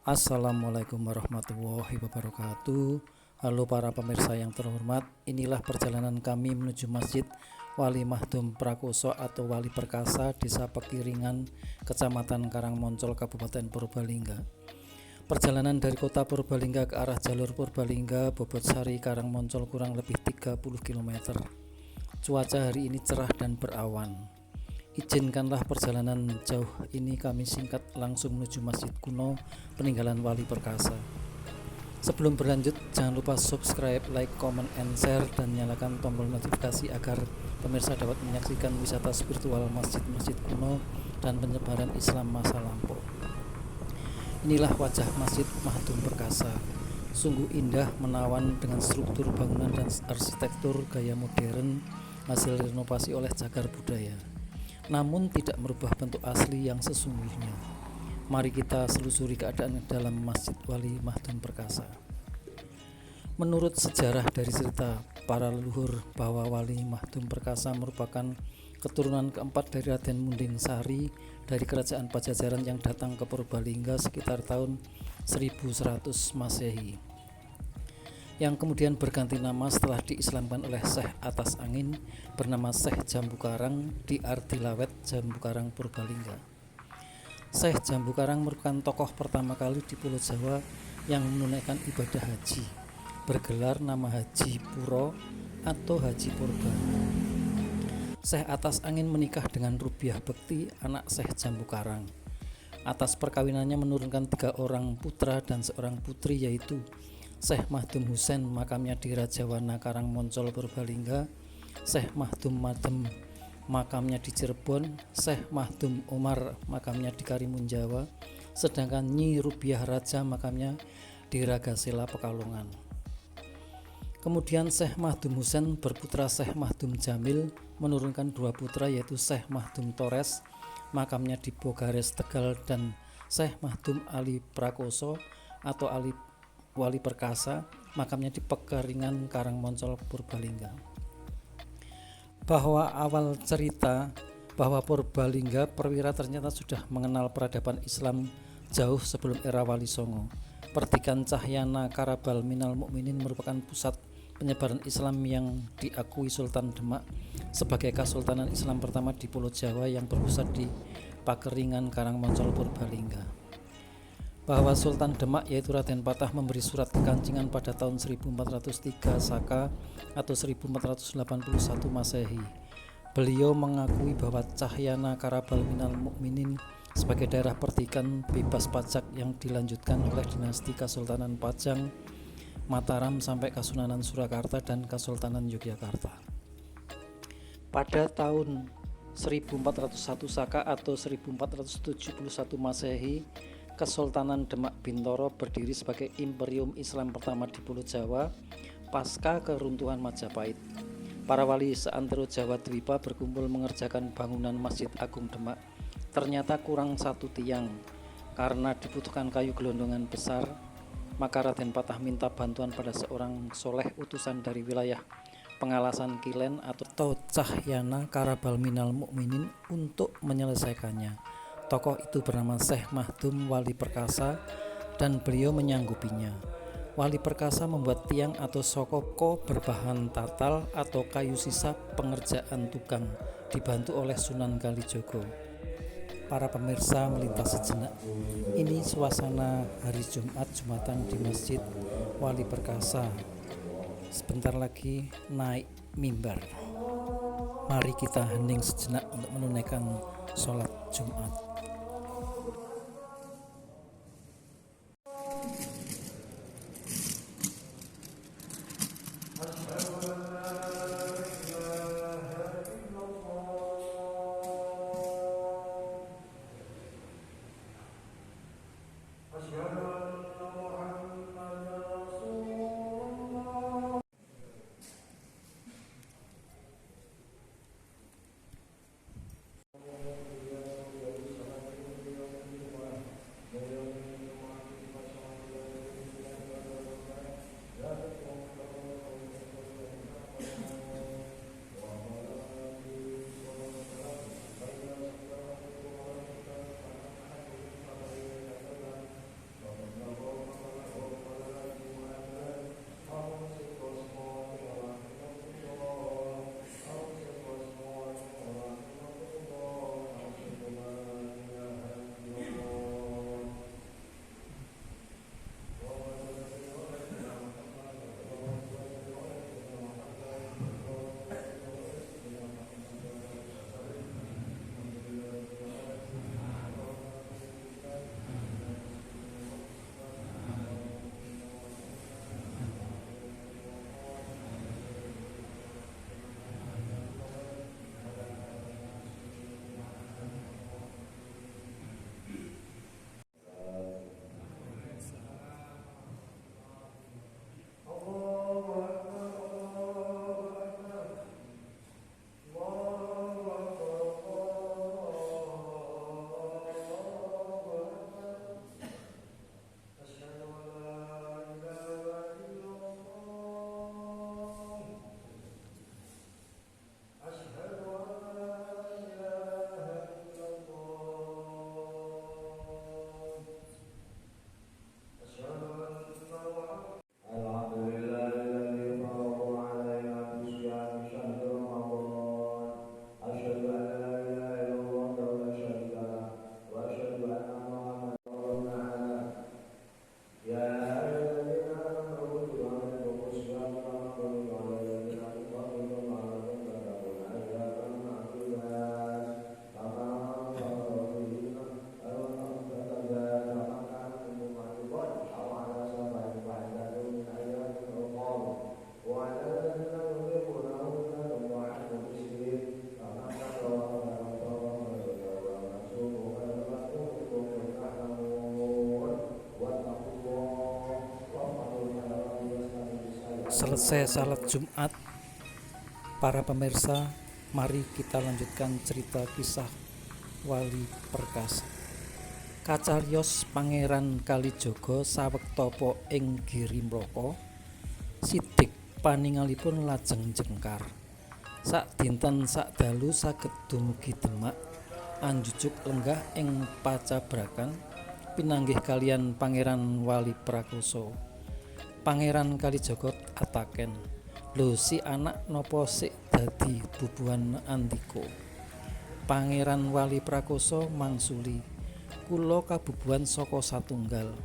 Assalamualaikum warahmatullahi wabarakatuh. Halo para pemirsa yang terhormat, inilah perjalanan kami menuju Masjid Wali Mahdum Prakoso atau Wali Perkasa, Desa Pekiringan, Kecamatan Karangmoncol, Kabupaten Purbalingga. Perjalanan dari kota Purbalingga ke arah jalur Purbalingga Bobotsari Karangmoncol kurang lebih 30 km. Cuaca hari ini cerah dan berawan. Izinkanlah perjalanan jauh ini kami singkat langsung menuju Masjid Kuno peninggalan Wali Perkasa. Sebelum berlanjut, jangan lupa subscribe, like, comment, and share, dan nyalakan tombol notifikasi agar pemirsa dapat menyaksikan wisata spiritual masjid-masjid kuno dan penyebaran Islam masa lampau. Inilah wajah Masjid Mahdum Perkasa. Sungguh indah, menawan dengan struktur bangunan dan arsitektur gaya modern hasil renovasi oleh cagar budaya, namun tidak merubah bentuk asli yang sesungguhnya. Mari kita selusuri keadaan dalam Masjid Wali Mahdum Perkasa. Menurut sejarah dari cerita para leluhur bahwa Wali Mahdum Perkasa merupakan keturunan keempat dari Raden Munding Sari dari Kerajaan Pajajaran yang datang ke Purbalingga sekitar tahun 1100 Masehi, yang kemudian berganti nama setelah diislamkan oleh Syekh Atas Angin bernama Syekh Jambu Karang di Ardilawet, Jambu Karang, Purbalingga. Syekh Jambu Karang merupakan tokoh pertama kali di Pulau Jawa yang menunaikan ibadah haji, bergelar nama Haji Puro atau Haji Purba. Syekh Atas Angin menikah dengan Rubiah Bekti, anak Syekh Jambu Karang. Atas perkawinannya menurunkan 3 orang putra dan seorang putri, yaitu Syekh Mahdum Husain, makamnya di Rajawana Karangmoncol, Purbalingga; Syekh Mahdum Madem, makamnya di Cirebon; Syekh Mahdum Umar, makamnya di Karimun Jawa; sedangkan Nyi Rubiah Raja, makamnya di Ragasela, Pekalongan. Kemudian Syekh Mahdum Husain berputra Syekh Mahdum Jamil menurunkan 2 putra, yaitu Syekh Mahdum Tores, makamnya di Bogares, Tegal, dan Syekh Mahdum Ali Prakoso atau Ali Wali Perkasa, makamnya di Pekiringan, Karangmoncol, Purbalingga. Bahwa awal cerita bahwa Purbalingga Perwira ternyata sudah mengenal peradaban Islam jauh sebelum era Wali Songo. Pertikan Cahyana Karabal Minal Mukminin merupakan pusat penyebaran Islam yang diakui Sultan Demak sebagai Kesultanan Islam pertama di Pulau Jawa yang berpusat di Pakeringan, Karangmoncol, Purbalingga. Bahwa Sultan Demak yaitu Raden Patah memberi surat kekancingan pada tahun 1403 Saka atau 1481 Masehi. Beliau mengakui bahwa Cahyana Karabal Minal Mukminin sebagai daerah pertikan bebas pajak yang dilanjutkan oleh dinasti Kesultanan Pajang, Mataram sampai Kasunanan Surakarta dan Kesultanan Yogyakarta. Pada tahun 1401 Saka atau 1471 Masehi, Kesultanan Demak Bintoro berdiri sebagai imperium Islam pertama di Pulau Jawa pasca keruntuhan Majapahit. Para wali seantero Jawa Dwipa berkumpul mengerjakan bangunan Masjid Agung Demak. Ternyata kurang 1 tiang. Karena dibutuhkan kayu gelondongan besar, maka Raden Patah minta bantuan pada seorang soleh utusan dari wilayah Pengalasan Kilen atau Cahyana Karabal Minal Mukminin untuk menyelesaikannya. Tokoh itu bernama Syekh Mahdum Wali Perkasa dan beliau menyanggupinya. Wali Perkasa membuat tiang atau sokoko berbahan tatal atau kayu sisa pengerjaan tukang, dibantu oleh Sunan Kalijogo. Para pemirsa melintas sejenak. Ini suasana hari Jumat Jumatan di Masjid Wali Perkasa. Sebentar lagi naik mimbar. Mari kita hening sejenak untuk menunaikan sholat Jumat. Selesai salat Jumat, para pemirsa, mari kita lanjutkan cerita kisah Wali Perkasa. Kacarios Pangeran Kalijaga sawektopo ing Girimraka, sidik paningalipun lajeng jengkar. Sak dinten sak dalu saged dumugi Demak, anjujuk lenggah ing pacabrakan pinanggih kaliyan Pangeran Wali Prakoso. Pangeran Kalijaga ataken, "Lho si anak nopo sik dadi bubuhan Andika?" Pangeran Wali Prakoso mangsuli, "Kula kabubuhan saka satunggal."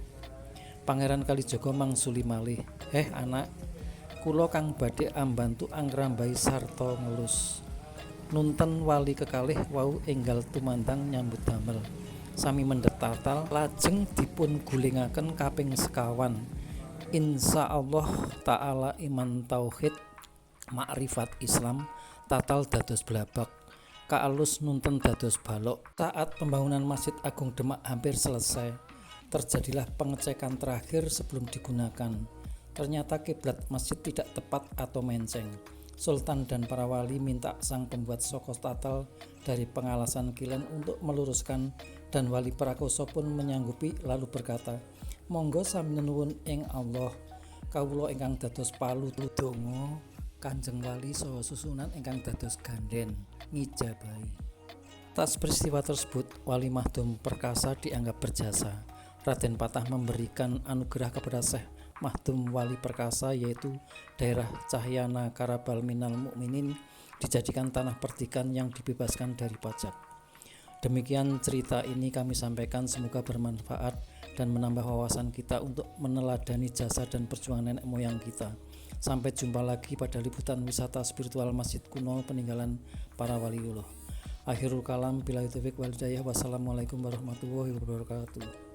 Pangeran Kalijaga mangsuli malih, anak, kula kang badhe ambantu angrambahi sarta ngelus." Nunten wali kekalih wau enggal tumandang nyambut damel. Sami mendhet tatal lajeng dipun gulingaken kaping sekawan. Insyaallah taala iman tauhid makrifat Islam tatal dados blabak, kaalus nunten dados balok. Saat pembangunan Masjid Agung Demak hampir selesai, terjadilah pengecekan terakhir sebelum digunakan. Ternyata kiblat masjid tidak tepat atau menceng. Sultan dan para wali minta sang pembuat soko tatal dari pengalasan kilen untuk meluruskan, dan Wali Prakoso pun menyanggupi lalu berkata, "Monggo sami nuwun ing Allah, kawula ingkang dados palu donga Kanjeng Wali saha susunan ingkang dados gandhen ngijabahi." Atas peristiwa tersebut, Wali Mahdum Perkasa dianggap berjasa. Raden Patah memberikan anugerah kepada Syekh Mahdum Wali Perkasa, yaitu daerah Cahyana Karabal Minal Mukminin dijadikan tanah perdikan yang dibebaskan dari pajak. Demikian cerita ini kami sampaikan, semoga bermanfaat dan menambah wawasan kita untuk meneladani jasa dan perjuangan nenek moyang kita. Sampai jumpa lagi pada liputan wisata spiritual masjid kuno peninggalan para waliullah. Akhirul kalam, billahi taufiq wal hidayah. Wassalamualaikum warahmatullahi wabarakatuh.